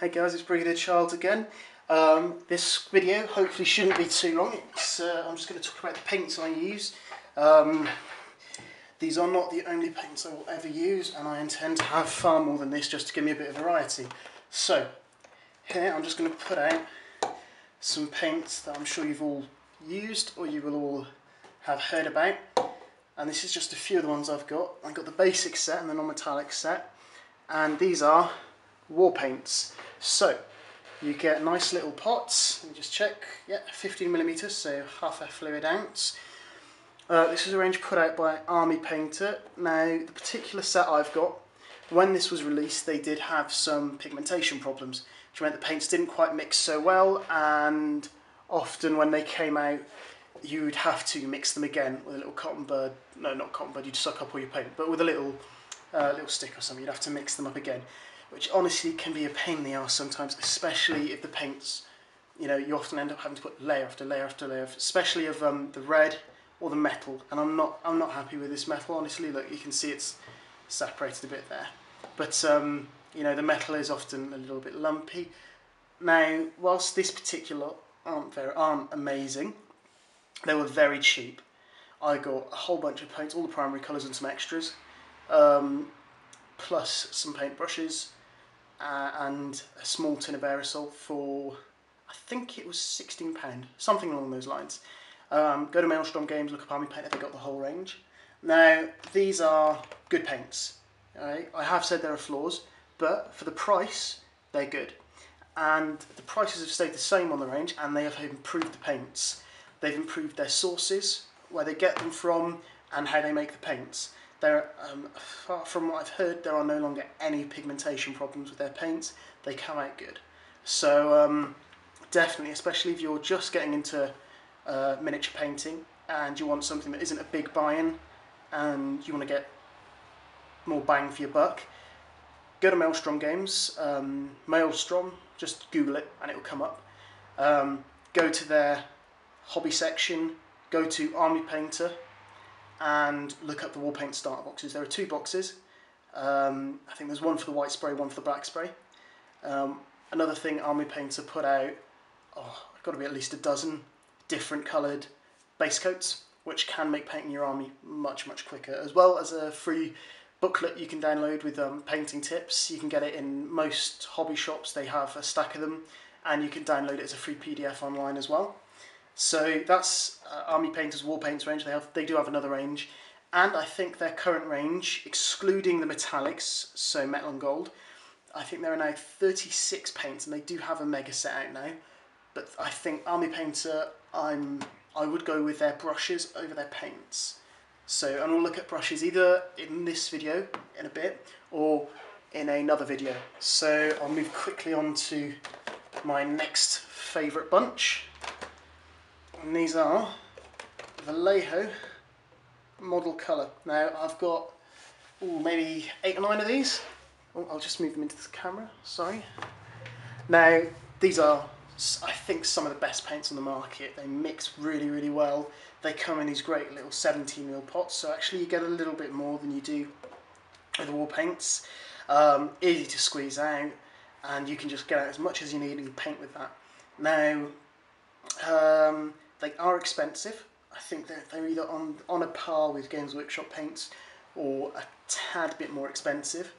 Hey guys, it's Brigadier Child again. This video hopefully shouldn't be too long. I'm just going to talk about the paints I use. These are not the only paints I will ever use, and I intend to have far more than this just to give me a bit of variety. So, here I'm just going to put out some paints that I'm sure you've all used or you will all have heard about. And this is just a few of the ones I've got. I've got the basic set and the non-metallic set, and these are war paints. So you get nice little pots. Let me just check. Yeah, 15mm, so half a fluid ounce. This is a range put out by Army Painter. Now, the particular set I've got, when this was released, they did have some pigmentation problems, which meant the paints didn't quite mix so well, and often when they came out, you would have to mix them again with a little cotton bud. No, not cotton bud, you'd suck up all your paint, but with a little stick or something, you'd have to mix them up again, which honestly can be a pain in the arse sometimes, especially if the paints, you know, you often end up having to put layer after layer after layer, especially of the red or the metal, and I'm not happy with this metal, honestly. Look, you can see it's separated a bit there, but you know, the metal is often a little bit lumpy. Now, whilst this particular aren't amazing, they were very cheap. I got a whole bunch of paints, all the primary colours and some extras, plus some paint brushes, and a small tin of aerosol for, I think it was £16, something along those lines. Go to Maelstrom Games, look up Army Painter, they've got the whole range. Now, these are good paints. Right? I have said there are flaws, but for the price, they're good. And the prices have stayed the same on the range, and they have improved the paints. They've improved their sources, where they get them from, and how they make the paints. From what I've heard, there are no longer any pigmentation problems with their paints. They come out good. So definitely, especially if you're just getting into miniature painting and you want something that isn't a big buy-in and you want to get more bang for your buck, go to Maelstrom Games. Maelstrom, just Google it and it will come up. Go to their hobby section, go to Army Painter, and look up the war paint starter boxes. There are 2 boxes. I think there's one for the white spray, one for the black spray. Another thing Army Painter put out, I've got to be at least a dozen different coloured base coats, which can make painting your army much, much quicker, as well as a free booklet you can download with painting tips. You can get it in most hobby shops, they have a stack of them, and you can download it as a free PDF online as well. So that's Army Painter's War Paints range. They do have another range, and I think their current range, excluding the metallics, so metal and gold, I think there are now 36 paints, and they do have a mega set out now. But I think Army Painter, I would go with their brushes over their paints. So, and we'll look at brushes either in this video in a bit or in another video. So I'll move quickly on to my next favourite bunch. And these are Vallejo Model Colour. Now I've got maybe 8 or 9 of these. I'll just move them into the camera, sorry. Now these are, I think, some of the best paints on the market. They mix really, really well. They come in these great little 17mm pots, so actually you get a little bit more than you do with the war paints. Easy to squeeze out, and you can just get out as much as you need and paint with that. Now, they are expensive. I think they're either on a par with Games Workshop paints or a tad bit more expensive.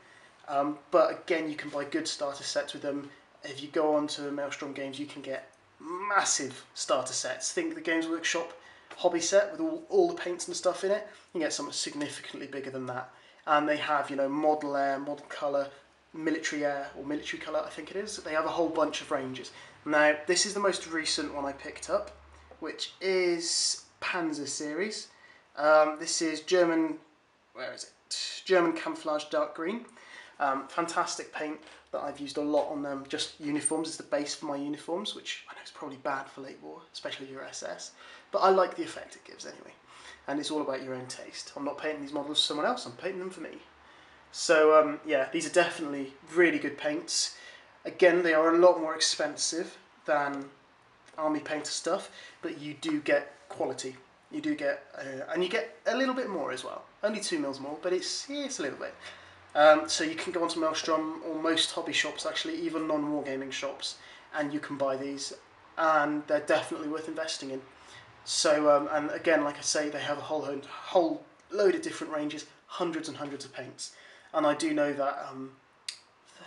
But again, you can buy good starter sets with them. If you go on to Maelstrom Games, you can get massive starter sets. Think the Games Workshop hobby set with all the paints and stuff in it. You can get something significantly bigger than that. And they have, you know, model air, model colour, military air, or military colour, I think it is. They have a whole bunch of ranges. Now, this is the most recent one I picked up, which is Panzer series. This is German, German camouflage dark green. Fantastic paint that I've used a lot on them. Just uniforms is the base for my uniforms, which I know is probably bad for late war, especially your SS, but I like the effect it gives anyway. And it's all about your own taste. I'm not painting these models for someone else, I'm painting them for me. So yeah, these are definitely really good paints. Again, they are a lot more expensive than Army Painter stuff, but you do get quality. You do get, and you get a little bit more as well. Only 2 mils more, but it's a little bit. So you can go onto Maelstrom or most hobby shops, actually, even non-wargaming shops, and you can buy these, and they're definitely worth investing in. So, and again, like I say, they have a whole load of different ranges, hundreds and hundreds of paints. And I do know that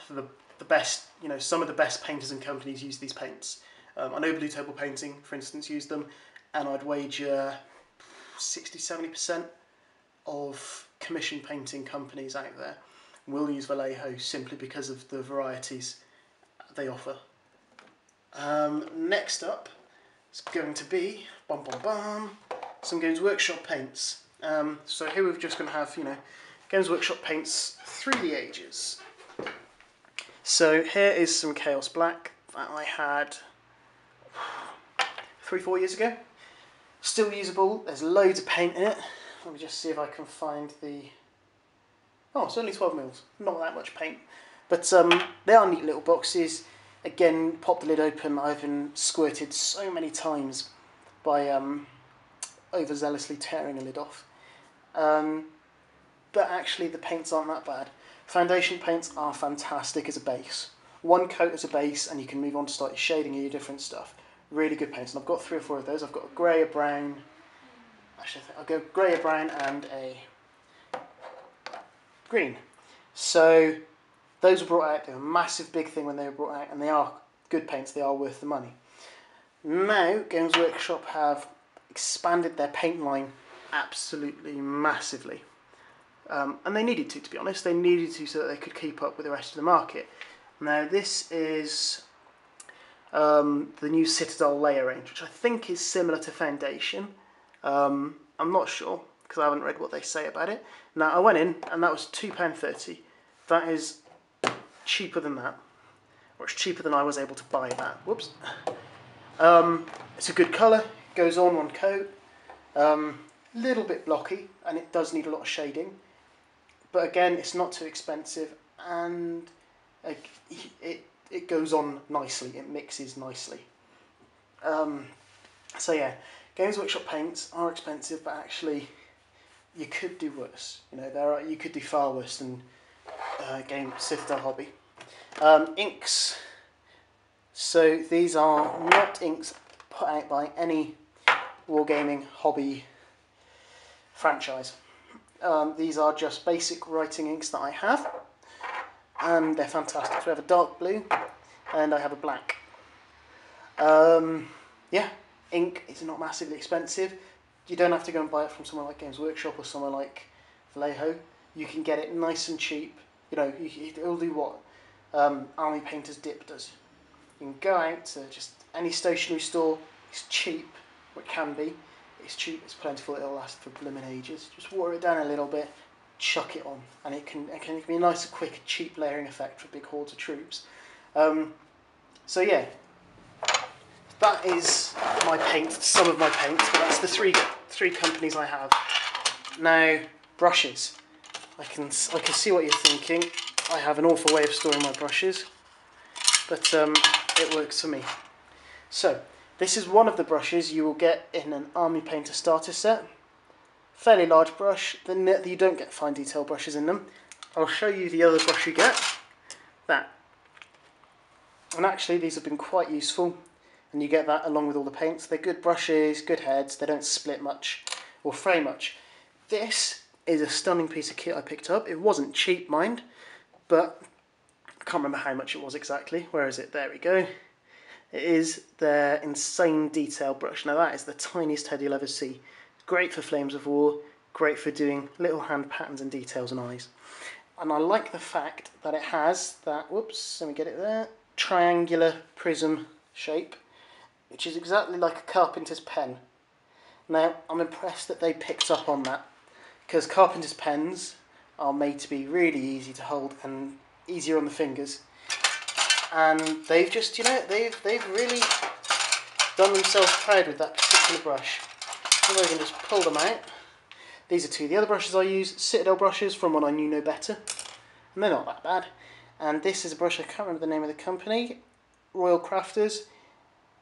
the best, some of the best painters and companies use these paints. I know Blue Table Painting, for instance, use them, and I'd wager 60–70% of commission painting companies out there will use Vallejo simply because of the varieties they offer. Next up is going to be some Games Workshop paints. So here we're just going to have Games Workshop paints through the ages. So here is some Chaos Black that I had 3–4 years ago. Still usable. There's loads of paint in it. Let me just see if I can find the... Oh, it's only 12mm. Not that much paint. But they are neat little boxes. Again, pop the lid open. I've been squirted so many times by overzealously tearing a lid off. But actually the paints aren't that bad. Foundation paints are fantastic as a base. One coat as a base and you can move on to start your shading and your different stuff. Really good paints. And I've got 3 or 4 of those. I've got a grey, a brown... Actually, I'll go grey, a brown and a green. So those were brought out. They were a massive big thing when they were brought out, and they are good paints. They are worth the money. Now Games Workshop have expanded their paint line absolutely massively, and they needed to be honest. They needed to so that they could keep up with the rest of the market. Now this is the new Citadel layer range, which I think is similar to Foundation. I'm not sure because I haven't read what they say about it. Now I went in and that was £2.30. That is cheaper than that, or it's cheaper than I was able to buy that. Whoops. It's a good colour, goes on one coat, little bit blocky, and it does need a lot of shading, but again it's not too expensive, and it goes on nicely, it mixes nicely. So yeah, Games Workshop paints are expensive, but actually you could do worse. You could do far worse than Citadel Hobby. Inks. So these are not inks put out by any wargaming hobby franchise. These are just basic writing inks that I have, and they're fantastic. So I have a dark blue and I have a black. Yeah, ink is not massively expensive. You don't have to go and buy it from somewhere like Games Workshop or somewhere like Vallejo. You can get it nice and cheap. It'll do what Army Painter's Dip does. You can go out to just any stationery store. It's cheap, or it can be. It's cheap, it's plentiful, it'll last for blooming ages. Just water it down a little bit, chuck it on, and it can be a nice, quick, cheap layering effect for big hordes of troops. So yeah, that is my paint, some of my paints, but that's the three companies I have. Now, brushes. I can see what you're thinking. I have an awful way of storing my brushes, but it works for me. So, this is one of the brushes you will get in an Army Painter starter set. Fairly large brush. You don't get fine detail brushes in them. I'll show you the other brush you get. That. And actually these have been quite useful, and you get that along with all the paints. They're good brushes, good heads, they don't split much or fray much. This is a stunning piece of kit I picked up. It wasn't cheap, mind, but I can't remember how much it was exactly. Where is it? There we go. It is their Insane Detail brush. Now that is the tiniest head you'll ever see. Great for Flames of War, great for doing little hand patterns and details and eyes. And I like the fact that it has that, whoops, let me get it there, triangular prism shape, which is exactly like a carpenter's pen. Now, I'm impressed that they picked up on that, because carpenter's pens are made to be really easy to hold and easier on the fingers. And they've just, they've really done themselves proud with that particular brush. So I can just pull them out. These are two of the other brushes I use, Citadel brushes from when I knew no better. And they're not that bad. And this is a brush, I can't remember the name of the company, Royal Crafters.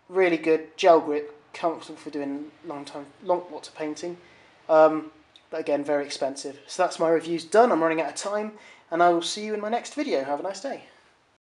Really good, gel grip, comfortable for doing lots of painting. But but again, very expensive. So that's my reviews done. I'm running out of time, and I will see you in my next video. Have a nice day.